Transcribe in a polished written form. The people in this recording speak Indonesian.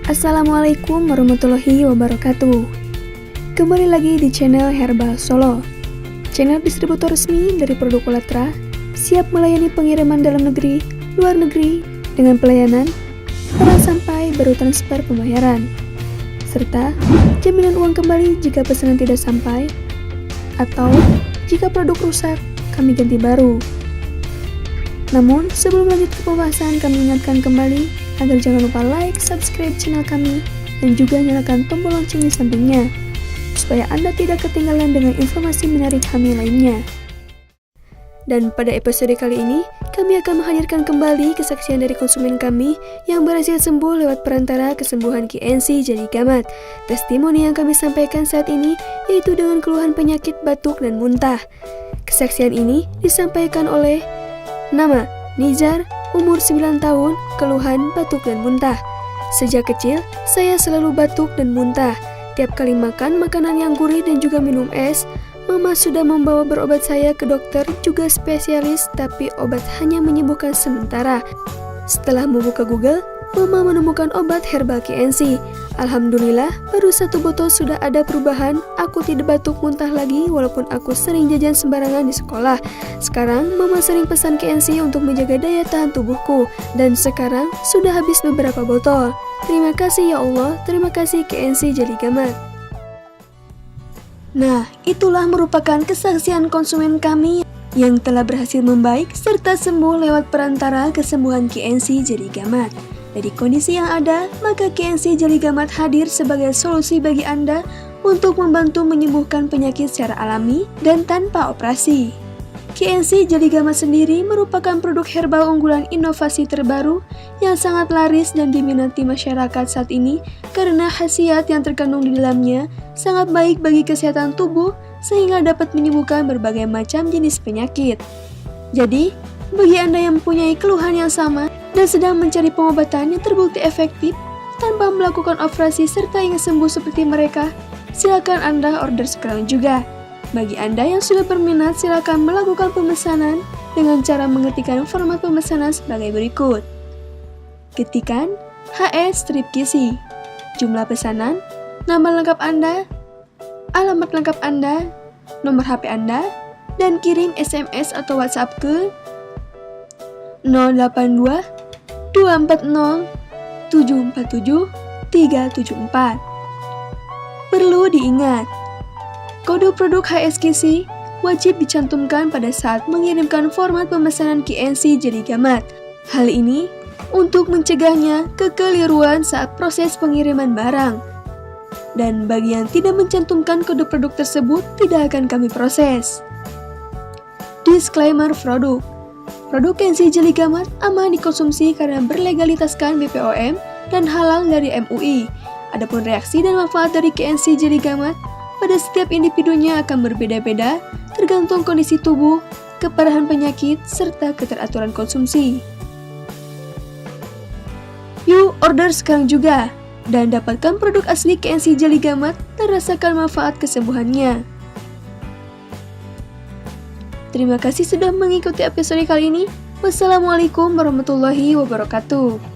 Assalamualaikum warahmatullahi wabarakatuh. Kembali lagi di channel Herbal Solo, channel distributor resmi dari produk Olatra, siap melayani pengiriman dalam negeri, luar negeri, dengan pelayanan barang sampai baru transfer pembayaran, serta jaminan uang kembali jika pesanan tidak sampai, atau jika produk rusak, kami ganti baru. Namun, sebelum lanjut ke pembahasan, kami ingatkan kembali agar jangan lupa like, subscribe channel kami, dan juga nyalakan tombol lonceng di sampingnya, supaya Anda tidak ketinggalan dengan informasi menarik kami lainnya. Dan pada episode kali ini, kami akan menghadirkan kembali kesaksian dari konsumen kami yang berhasil sembuh lewat perantara kesembuhan QNC Jadi Gamat. Testimoni yang kami sampaikan saat ini yaitu dengan keluhan penyakit batuk dan muntah. Kesaksian ini disampaikan oleh nama Nizar, umur 9 tahun, keluhan batuk dan muntah. Sejak kecil, saya selalu batuk dan muntah. Tiap kali makan makanan yang gurih dan juga minum es, Mama sudah membawa berobat saya ke dokter juga spesialis, tapi obat hanya menyembuhkan sementara. Setelah membuka Google, Mama menemukan obat herbal QNC. Alhamdulillah, baru 1 botol sudah ada perubahan. Aku tidak batuk muntah lagi walaupun aku sering jajan sembarangan di sekolah. Sekarang, Mama sering pesan QNC untuk menjaga daya tahan tubuhku. Dan sekarang, sudah habis beberapa botol. Terima kasih ya Allah, terima kasih QNC Jadi Gamat. Nah, itulah merupakan kesaksian konsumen kami yang telah berhasil membaik serta sembuh lewat perantara kesembuhan QNC Jadi Gamat. Dari kondisi yang ada, maka QNC Jadi Gamat hadir sebagai solusi bagi Anda untuk membantu menyembuhkan penyakit secara alami dan tanpa operasi. QNC Jadi Gamat sendiri merupakan produk herbal unggulan inovasi terbaru yang sangat laris dan diminati masyarakat saat ini karena khasiat yang terkandung di dalamnya sangat baik bagi kesehatan tubuh sehingga dapat menyembuhkan berbagai macam jenis penyakit. Jadi, bagi Anda yang mempunyai keluhan yang sama dan sedang mencari pengobatan yang terbukti efektif tanpa melakukan operasi serta ingin sembuh seperti mereka, silakan Anda order sekarang juga. Bagi Anda yang sudah berminat, silakan melakukan pemesanan dengan cara mengetikkan format pemesanan sebagai berikut. Ketikan HS strip kisi, jumlah pesanan, nama lengkap Anda, alamat lengkap Anda, nomor HP Anda, dan kirim SMS atau WhatsApp ke 082 240 747 374. Perlu diingat, kode produk HSKC wajib dicantumkan pada saat mengirimkan format pemesanan QNC Jadi Gamat. Hal ini untuk mencegahnya kekeliruan saat proses pengiriman barang. Dan bagi yang tidak mencantumkan kode produk tersebut, tidak akan kami proses. Disclaimer produk. Produk QNC Jadi Gamat aman dikonsumsi karena berlegalitaskan BPOM dan halal dari MUI. Adapun reaksi dan manfaat dari QNC Jadi Gamat pada setiap individunya akan berbeda-beda tergantung kondisi tubuh, keparahan penyakit, serta keteraturan konsumsi. Yuk order sekarang juga dan dapatkan produk asli QNC Jadi Gamat dan rasakan manfaat kesembuhannya. Terima kasih sudah mengikuti episode kali ini. Wassalamualaikum warahmatullahi wabarakatuh.